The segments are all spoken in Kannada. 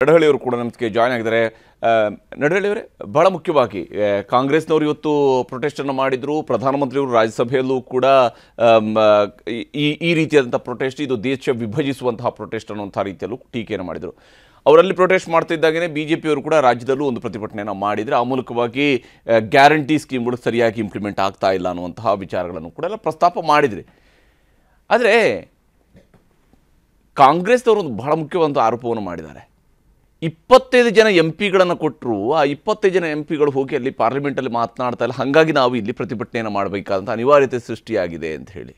ನಡಹಳ್ಳಿಯವರು ಕೂಡ ನಮಗೆ ಜಾಯ್ನ್ ಆಗಿದ್ದಾರೆ. ನಡಹಳ್ಳಿಯವರೇ, ಬಹಳ ಮುಖ್ಯವಾಗಿ ಕಾಂಗ್ರೆಸ್ನವರು ಇವತ್ತು ಪ್ರೊಟೆಸ್ಟನ್ನು ಮಾಡಿದರು. ಪ್ರಧಾನಮಂತ್ರಿಯವರು ರಾಜ್ಯಸಭೆಯಲ್ಲೂ ಕೂಡ ಈ ರೀತಿಯಾದಂಥ ಪ್ರೊಟೆಸ್ಟ್, ಇದು ದೇಶ ವಿಭಜಿಸುವಂತಹ ಪ್ರೊಟೆಸ್ಟ್ ಅನ್ನುವಂಥ ರೀತಿಯಲ್ಲೂ ಟೀಕೆಯನ್ನು ಮಾಡಿದರು. ಅವರಲ್ಲಿ ಪ್ರೊಟೆಸ್ಟ್ ಮಾಡ್ತಿದ್ದಾಗೇ ಬಿಜೆಪಿಯವರು ಕೂಡ ರಾಜ್ಯದಲ್ಲೂ ಒಂದು ಪ್ರತಿಭಟನೆಯನ್ನು ಮಾಡಿದರೆ, ಆ ಮೂಲಕವಾಗಿ ಗ್ಯಾರಂಟಿ ಸ್ಕೀಮ್ಗಳು ಸರಿಯಾಗಿ ಇಂಪ್ಲಿಮೆಂಟ್ ಆಗ್ತಾ ಇಲ್ಲ ಅನ್ನುವಂತಹ ವಿಚಾರಗಳನ್ನು ಕೂಡ ಎಲ್ಲ ಪ್ರಸ್ತಾಪ ಮಾಡಿದ್ರಿ. ಆದರೆ ಕಾಂಗ್ರೆಸ್ನವರು ಒಂದು ಬಹಳ ಮುಖ್ಯವಾದ ಆರೋಪವನ್ನು ಮಾಡಿದ್ದಾರೆ. 25 ಜನ MP ಗಳನ್ನು ಕೊಟ್ಟರು, ಆ 25 ಜನ MP ಹೋಗಿ ಅಲ್ಲಿ ಪಾರ್ಲಿಮೆಂಟಲ್ಲಿ ಮಾತನಾಡ್ತಾ ಇಲ್ಲ, ಹಾಗಾಗಿ ನಾವು ಇಲ್ಲಿ ಪ್ರತಿಭಟನೆಯನ್ನು ಮಾಡಬೇಕಾದಂಥ ಅನಿವಾರ್ಯತೆ ಸೃಷ್ಟಿಯಾಗಿದೆ ಅಂತ ಹೇಳಿ.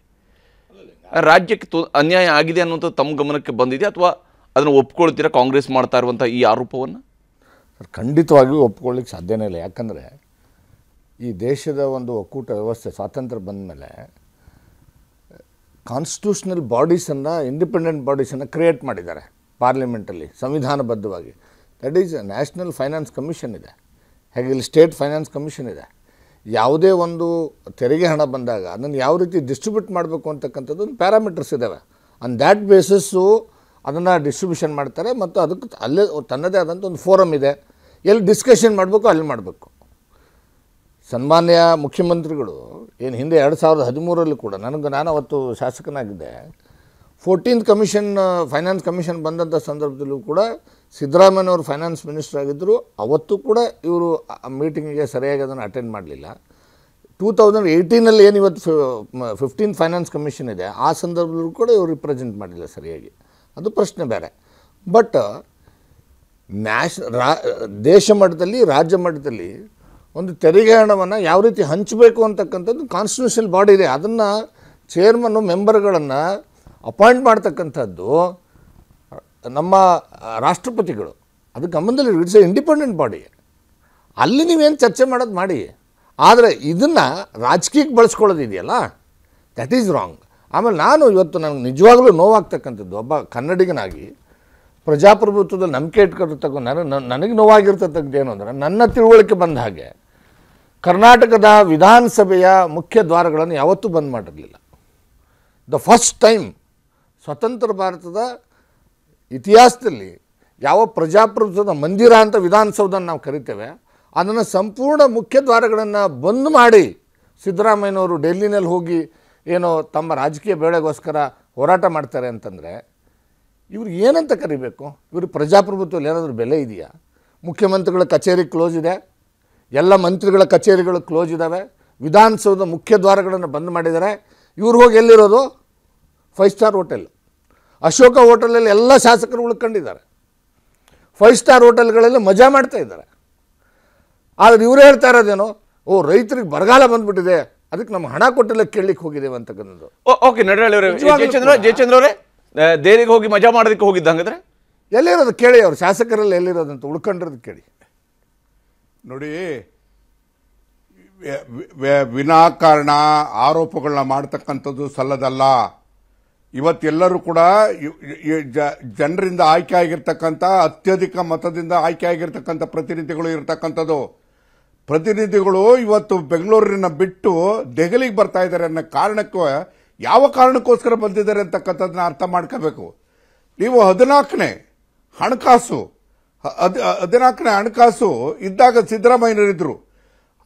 ರಾಜ್ಯಕ್ಕೆ ಅನ್ಯಾಯ ಆಗಿದೆ ಅನ್ನುವಂಥದ್ದು ತಮ್ಮ ಗಮನಕ್ಕೆ ಬಂದಿದೆ ಅಥವಾ ಅದನ್ನು ಒಪ್ಕೊಳ್ತೀರಾ ಕಾಂಗ್ರೆಸ್ ಮಾಡ್ತಾ ಇರುವಂಥ ಈ ಆರೋಪವನ್ನು? ಖಂಡಿತವಾಗಿಯೂ ಒಪ್ಕೊಳ್ಳಿಕ್ಕೆ ಸಾಧ್ಯನೇ ಇಲ್ಲ. ಯಾಕಂದರೆ ಈ ದೇಶದ ಒಂದು ಒಕ್ಕೂಟ ವ್ಯವಸ್ಥೆ ಸ್ವಾತಂತ್ರ್ಯ ಬಂದ ಮೇಲೆ ಕಾನ್ಸ್ಟಿಟ್ಯೂಷನಲ್ ಬಾಡೀಸನ್ನು, ಇಂಡಿಪೆಂಡೆಂಟ್ ಬಾಡೀಸನ್ನು ಕ್ರಿಯೇಟ್ ಮಾಡಿದ್ದಾರೆ ಪಾರ್ಲಿಮೆಂಟಲ್ಲಿ ಸಂವಿಧಾನಬದ್ಧವಾಗಿ. That is national finance commission ಇದೆ, ಹಾಗೆ ಇಲ್ಲಿ ಸ್ಟೇಟ್ ಫೈನಾನ್ಸ್ ಕಮಿಷನ್ ಇದೆ. ಯಾವುದೇ ಒಂದು ತೆರಿಗೆ ಹಣ ಬಂದಾಗ ಅದನ್ನು ಯಾವ ರೀತಿ ಡಿಸ್ಟ್ರಿಬ್ಯೂಟ್ ಮಾಡಬೇಕು ಅಂತಕ್ಕಂಥದ್ದು ಒಂದು ಪ್ಯಾರಾಮೀಟರ್ಸ್ ಇದ್ದಾವೆ. ಆನ್ ದ್ಯಾಟ್ ಬೇಸಿಸ್ಸು ಅದನ್ನು ಡಿಸ್ಟ್ರಿಬ್ಯೂಷನ್ ಮಾಡ್ತಾರೆ ಮತ್ತು ಅದಕ್ಕೆ ಅಲ್ಲೇ ತನ್ನದೇ ಆದಂಥ ಒಂದು ಫೋರಮ್ ಇದೆ, ಎಲ್ಲಿ ಡಿಸ್ಕಷನ್ ಮಾಡಬೇಕು ಅಲ್ಲಿ ಮಾಡಬೇಕು. ಸನ್ಮಾನ್ಯ ಮುಖ್ಯಮಂತ್ರಿಗಳು ಏನು ಹಿಂದೆ 2013ರಲ್ಲಿ ಕೂಡ ನಾನು ಅವತ್ತು ಶಾಸಕನಾಗಿದ್ದೆ, 14th ಕಮಿಷನ್ ಫೈನಾನ್ಸ್ ಕಮಿಷನ್ ಬಂದಂಥ ಸಂದರ್ಭದಲ್ಲೂ ಕೂಡ ಸಿದ್ದರಾಮಯ್ಯನವರು ಫೈನಾನ್ಸ್ ಮಿನಿಸ್ಟರ್ ಆಗಿದ್ದರು. ಅವತ್ತು ಕೂಡ ಇವರು ಆ ಮೀಟಿಂಗಿಗೆ ಸರಿಯಾಗಿ ಅದನ್ನು ಅಟೆಂಡ್ ಮಾಡಲಿಲ್ಲ. 2018ನಲ್ಲಿ ಏನು ಇವತ್ತು 15th ಫೈನಾನ್ಸ್ ಕಮಿಷನ್ ಇದೆ, ಆ ಸಂದರ್ಭದಲ್ಲೂ ಕೂಡ ಇವರು ರಿಪ್ರೆಸೆಂಟ್ ಮಾಡಲಿಲ್ಲ ಸರಿಯಾಗಿ. ಅದು ಪ್ರಶ್ನೆ ಬೇರೆ. ಬಟ್ ದೇಶ ಮಟ್ಟದಲ್ಲಿ, ರಾಜ್ಯ ಮಟ್ಟದಲ್ಲಿ ಒಂದು ತೆರಿಗೆ ಹಣವನ್ನು ಯಾವ ರೀತಿ ಹಂಚಬೇಕು ಅಂತಕ್ಕಂಥದ್ದು ಕಾನ್ಸ್ಟಿಟ್ಯೂಷನಲ್ ಬಾಡಿ ಇದೆ. ಅದನ್ನು ಚೇರ್ಮನ್ನು, ಮೆಂಬರ್ಗಳನ್ನು ಅಪಾಯಿಂಟ್ ಮಾಡ್ತಕ್ಕಂಥದ್ದು ನಮ್ಮ ರಾಷ್ಟ್ರಪತಿಗಳು. ಅದು ಗಮನದಲ್ಲಿ ಇಟ್ಸ್ ಎ ಇಂಡಿಪೆಂಡೆಂಟ್ ಬಾಡಿ. ಅಲ್ಲಿ ನೀವೇನು ಚರ್ಚೆ ಮಾಡೋದು ಮಾಡಿ, ಆದರೆ ಇದನ್ನು ರಾಜಕೀಯಕ್ಕೆ ಬಳಸ್ಕೊಳ್ಳೋದಿದೆಯಲ್ಲ, ದ್ಯಾಟ್ ಈಸ್ ರಾಂಗ್. ಆಮೇಲೆ ನಾನು ಇವತ್ತು ನನಗೆ ನಿಜವಾಗಲೂ ನೋವಾಗ್ತಕ್ಕಂಥದ್ದು, ಒಬ್ಬ ಕನ್ನಡಿಗನಾಗಿ ಪ್ರಜಾಪ್ರಭುತ್ವದಲ್ಲಿ ನಂಬಿಕೆ ಇಟ್ಕೊಂಡಿರ್ತಕ್ಕ ನನಗೆ ನೋವಾಗಿರ್ತಕ್ಕಂಥದ್ದು ಏನು ಅಂದರೆ, ನನ್ನ ತಿಳುವಳಿಕೆ ಬಂದ ಹಾಗೆ ಕರ್ನಾಟಕದ ವಿಧಾನಸಭೆಯ ಮುಖ್ಯ ದ್ವಾರಗಳನ್ನು ಯಾವತ್ತೂ ಬಂದ್ ಮಾಡಿರಲಿಲ್ಲ. ದ ಫಸ್ಟ್ ಟೈಮ್ ಸ್ವತಂತ್ರ ಭಾರತದ ಇತಿಹಾಸದಲ್ಲಿ ಯಾವ ಪ್ರಜಾಪ್ರಭುತ್ವದ ಮಂದಿರ ಅಂತ ವಿಧಾನಸೌಧನ ನಾವು ಕರಿತೇವೆ, ಅದನ್ನು ಸಂಪೂರ್ಣ ಮುಖ್ಯ ದ್ವಾರಗಳನ್ನು ಬಂದ್ ಮಾಡಿ ಸಿದ್ದರಾಮಯ್ಯನವರು ಡೆಲ್ಲಿನಲ್ಲಿ ಹೋಗಿ ಏನೋ ತಮ್ಮ ರಾಜಕೀಯ ಬೇಳೆಗೋಸ್ಕರ ಹೋರಾಟ ಮಾಡ್ತಾರೆ ಅಂತಂದರೆ ಇವ್ರು ಏನಂತ ಕರಿಬೇಕು? ಇವರು ಪ್ರಜಾಪ್ರಭುತ್ವದಲ್ಲಿ ಏನಾದರೂ ಬೆಲೆ ಇದೆಯಾ? ಮುಖ್ಯಮಂತ್ರಿಗಳ ಕಚೇರಿ ಕ್ಲೋಸ್ ಇದೆ, ಎಲ್ಲ ಮಂತ್ರಿಗಳ ಕಚೇರಿಗಳು ಕ್ಲೋಸ್ ಇದ್ದಾವೆ, ವಿಧಾನಸೌಧ ಮುಖ್ಯ ದ್ವಾರಗಳನ್ನು ಬಂದ್ ಮಾಡಿದ್ದಾರೆ. ಇವ್ರು ಹೋಗಿ ಎಲ್ಲಿರೋದು? 5 ಸ್ಟಾರ್ ಹೋಟೆಲ್, ಅಶೋಕ ಹೋಟೆಲಲ್ಲಿ ಎಲ್ಲ ಶಾಸಕರು ಉಳ್ಕೊಂಡಿದ್ದಾರೆ. 5 ಸ್ಟಾರ್ ಹೋಟೆಲ್ಗಳಲ್ಲಿ ಮಜಾ ಮಾಡ್ತಾ ಇದ್ದಾರೆ. ಆದರೆ ಇವರು ಹೇಳ್ತಾ ಇರೋದೇನೋ, ರೈತರಿಗೆ ಬರಗಾಲ ಬಂದ್ಬಿಟ್ಟಿದೆ, ಅದಕ್ಕೆ ನಮ್ಮ ಹಣ ಕೊಟ್ಟಿಲ್ಲ, ಕೇಳಲಿಕ್ಕೆ ಹೋಗಿದ್ದೇವೆ ಅಂತಕ್ಕಂಥದ್ದು. ಓಕೆ, ನಡಹಳ್ಳಿಯವರೇ, ಜಯಚಂದ್ರ ಅವರೇ, ದೇರಿಗೆ ಹೋಗಿ ಮಜಾ ಮಾಡೋದಕ್ಕೆ ಹೋಗಿದ್ದ ಹಂಗಂದ್ರೆ ಎಲ್ಲಿರೋದು ಕೇಳಿ, ಅವರು ಶಾಸಕರಲ್ಲಿ ಎಲ್ಲಿರೋದಂತ ಉಳ್ಕೊಂಡಿರೋದು ಕೇಳಿ. ನೋಡಿ, ವಿನಾಕಾರಣ ಆರೋಪಗಳನ್ನ ಮಾಡ್ತಕ್ಕಂಥದ್ದು ಸಲ್ಲದಲ್ಲ. ಇವತ್ತೆಲ್ಲರೂ ಕೂಡ ಜನರಿಂದ ಆಯ್ಕೆ ಆಗಿರ್ತಕ್ಕಂಥ, ಅತ್ಯಧಿಕ ಮತದಿಂದ ಆಯ್ಕೆ ಆಗಿರ್ತಕ್ಕಂಥ ಪ್ರತಿನಿಧಿಗಳು ಇರತಕ್ಕಂಥದ್ದು. ಪ್ರತಿನಿಧಿಗಳು ಇವತ್ತು ಬೆಂಗಳೂರಿನ ಬಿಟ್ಟು ದೆಹಲಿಗೆ ಬರ್ತಾ ಇದ್ದಾರೆ ಅನ್ನೋ ಕಾರಣಕ್ಕೂ, ಯಾವ ಕಾರಣಕ್ಕೋಸ್ಕರ ಬಂದಿದ್ದಾರೆ ಅಂತಕ್ಕಂಥದ್ದನ್ನ ಅರ್ಥ ಮಾಡ್ಕೋಬೇಕು. ನೀವು 14ನೇ ಹಣಕಾಸು ಇದ್ದಾಗ ಸಿದ್ದರಾಮಯ್ಯನವರಿದ್ರು.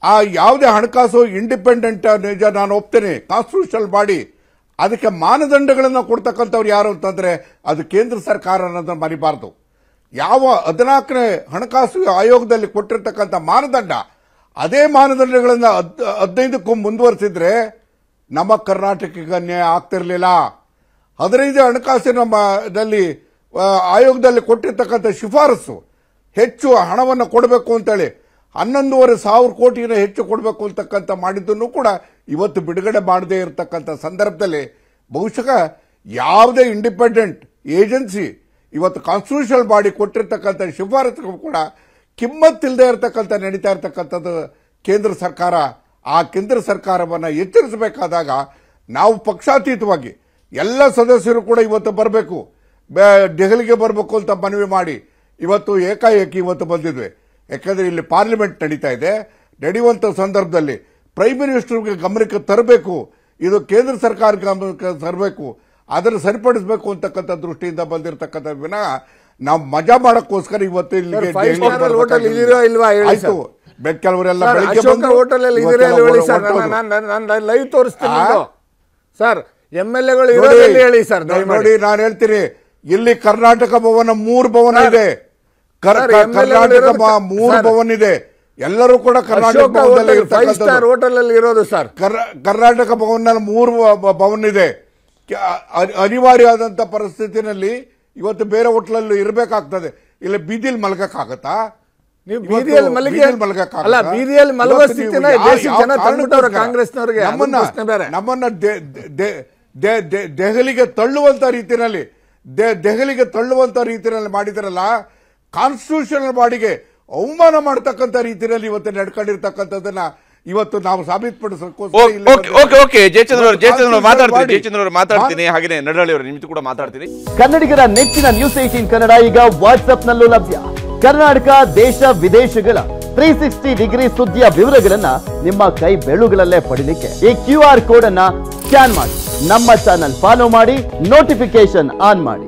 ಆ ಯಾವುದೇ ಹಣಕಾಸು ಇಂಡಿಪೆಂಡೆಂಟ್, ನಿಜ ನಾನು ಒಪ್ತೇನೆ, ಕಾನ್ಸ್ಟಿಟ್ಯೂಷನಲ್ ಬಾಡಿ, ಅದಕ್ಕೆ ಮಾನದಂಡಗಳನ್ನು ಕೊಡ್ತಕ್ಕಂಥವ್ರು ಯಾರು ಅಂತಂದ್ರೆ ಅದು ಕೇಂದ್ರ ಸರ್ಕಾರ ಅನ್ನೋದನ್ನ ಮರಿಬಾರ್ದು. ಯಾವ 14ನೇ ಹಣಕಾಸು ಆಯೋಗದಲ್ಲಿ ಕೊಟ್ಟಿರ್ತಕ್ಕಂಥ ಮಾನದಂಡ, ಅದೇ ಮಾನದಂಡಗಳನ್ನು 15ಕ್ಕೂ ಮುಂದುವರೆಸಿದ್ರೆ ನಮ್ಮ ಕರ್ನಾಟಕಕ್ಕೆ ಅನ್ಯಾಯ ಆಗ್ತಿರ್ಲಿಲ್ಲ. 15 ಹಣಕಾಸಿನ ಆಯೋಗದಲ್ಲಿ ಕೊಟ್ಟಿರ್ತಕ್ಕಂಥ ಶಿಫಾರಸು ಹೆಚ್ಚು ಹಣವನ್ನು ಕೊಡಬೇಕು ಅಂತೇಳಿ 11,500 ಕೋಟಿನ ಹೆಚ್ಚು ಕೊಡಬೇಕು ಅಂತಕ್ಕಂಥ ಮಾಡಿದ್ದನ್ನು ಕೂಡ ಇವತ್ತು ಬಿಡುಗಡೆ ಮಾಡದೇ ಇರತಕ್ಕಂಥ ಸಂದರ್ಭದಲ್ಲಿ ಬಹುಶಃ ಯಾವುದೇ ಇಂಡಿಪೆಂಡೆಂಟ್ ಏಜೆನ್ಸಿ ಇವತ್ತು ಕಾನ್ಸ್ಟಿಟ್ಯೂಷನಲ್ ಬಾಡಿ ಕೊಟ್ಟಿರ್ತಕ್ಕಂಥ ಶಿಫಾರಸು ಕೂಡ ಕಿಮ್ಮತ್ತಿಲ್ಲದೆ ಇರತಕ್ಕಂಥ ನಡೀತಾ ಇರತಕ್ಕಂಥದ್ದು ಕೇಂದ್ರ ಸರ್ಕಾರ. ಆ ಕೇಂದ್ರ ಸರ್ಕಾರವನ್ನು ಎಚ್ಚರಿಸಬೇಕಾದಾಗ ನಾವು ಪಕ್ಷಾತೀತವಾಗಿ ಎಲ್ಲ ಸದಸ್ಯರು ಕೂಡ ಇವತ್ತು ಬರಬೇಕು, ದೆಹಲಿಗೆ ಬರಬೇಕು ಅಂತ ಮನವಿ ಮಾಡಿ ಇವತ್ತು ಏಕಾಏಕಿ ಇವತ್ತು ಬಂದಿದ್ವಿ. ಯಾಕಂದರೆ ಇಲ್ಲಿ ಪಾರ್ಲಿಮೆಂಟ್ ನಡೀತಾ ಇದೆ, ನಡೆಯುವಂಥ ಸಂದರ್ಭದಲ್ಲಿ ಪ್ರೈಮ್ ಮಿನಿಸ್ಟರ್ಗೆ ಗಮನಕ್ಕೆ ತರಬೇಕು, ಇದು ಕೇಂದ್ರ ಸರ್ಕಾರ ಗಮನಕ್ಕೆ ತರಬೇಕು, ಅದನ್ನು ಸರಿಪಡಿಸಬೇಕು ಅಂತಕ್ಕಂಥ ದೃಷ್ಟಿಯಿಂದ ಬಂದಿರತಕ್ಕಂಥ ವಿನಃ ನಾವು ಮಜಾ ಮಾಡಕ್ಕೋಸ್ಕರ ಇವತ್ತು ಇಲ್ಲಿಗೆ Sir, 5 star ಹೋಟೆಲ್ ಇದೀರೋ ಇಲ್ವಾ ಹೇಳಿ ಆಯ್ತು ಕೆಲವರೆಲ್ಲ ಸರ್, ಬೆಳಿಗ್ಗೆ ಅಶೋಕ ಬಂದು ಹೋಟೆಲ್ ಅಲ್ಲಿ ಇದೀರೋ ಇವತ್ತೆಲ್ಲ ಹೇಳಿ ಸರ್, ಹೊರಟೋದ್ರು. ನಾನು ಲೈವ್ ತೋರಿಸ್ತೀನಿ ಸರ್. MLA ಗಳು ನೋಡಿ, ಇರೋದ್ರಲ್ಲಿ ಹೇಳಿ ಸರ್. ನೋಡಿ ನಾನು ಹೇಳ್ತೀನಿ, ಇಲ್ಲಿ ಕರ್ನಾಟಕ ಭವನ 3 ಭವನ ಇದೆ, ಕರ್ನಾಟಕ 3 ಭವನ ಇದೆ, ಎಲ್ಲರೂ ಕೂಡ ಕರ್ನಾಟಕ ಭವನದಲ್ಲಿ 5 ಸ್ಟಾರ್ ಹೋಟೆಲ್ ಅಲ್ಲಿ ಇರೋದು ಸರ್. ಕರ್ನಾಟಕ ಭವನಲ್ಲಿ 3 ಭವನ ಇದೆ. ಅನಿವಾರ್ಯ ಆದಂತ ಪರಿಸ್ಥಿತಿನಲ್ಲಿ ಇವತ್ತು ಬೇರೆ ಹೋಟ್ಲಲ್ಲೂ ಇರಬೇಕಾಗ್ತದೆ. ಇಲ್ಲ ಬೀದಿಯಲ್ಲಿ ಮಲಗಕ್ಕಾಗತ್ತಾ? ನೀವು ಬೀದಿಯಲ್ಲಿ ಅಲ್ಲ, ಬೀದಿಯಲ್ಲಿ ಮಲಗುವ ಸ್ಥಿತಿನ ದೇಶದ ಜನ ತಂದ್ಬಿಟ್ಟವ್ರ ಕಾಂಗ್ರೆಸ್ನವರಿಗೆ. ನಮ್ಮನ್ನ ದೆಹಲಿಗೆ ತಳ್ಳುವಂತ ರೀತಿಯಲ್ಲಿ ಮಾಡಿದ್ರಲ್ಲ, ಕಾನ್ಸ್ಟಿಟ್ಯೂಷನಲ್ ಬಾಡಿಗೆ ಅವಮಾನ ಮಾಡತಕ್ಕಂತ ರೀತಿಯಲ್ಲಿ ಇವತ್ತು ನಡ್ಕೊಂಡಿರ್ತಕ್ಕಂಥದ್ದನ್ನ ಇವತ್ತು ನಾವು ಓಕೆ ಜಯಚಂದ್ರ ಮಾತಾಡ್ತೀನಿ. ಹಾಗೆ ನಡಹಳ್ಳಿ ಅವರು ನಿಮ್ದು ಕೂಡ ಮಾತಾಡ್ತೀನಿ. ಕನ್ನಡಿಗರ ನೆಚ್ಚಿನ ನ್ಯೂಸ್ 18 ಕನ್ನಡ ಈಗ ವಾಟ್ಸ್ಆಪ್ ನಲ್ಲೂ ಲಭ್ಯ. ಕರ್ನಾಟಕ, ದೇಶ ವಿದೇಶಗಳ 360 ಡಿಗ್ರಿ ಸುದ್ದಿಯ ವಿವರಗಳನ್ನ ನಿಮ್ಮ ಕೈ ಬೆರಳುಗಳಲ್ಲೇ ಪಡಿಲಿಕ್ಕೆ ಈ QR ಕೋಡ್ ಅನ್ನ ಸ್ಕ್ಯಾನ್ ಮಾಡಿ, ನಮ್ಮ ಚಾನಲ್ ಫಾಲೋ ಮಾಡಿ, ನೋಟಿಫಿಕೇಶನ್ ಆನ್ ಮಾಡಿ.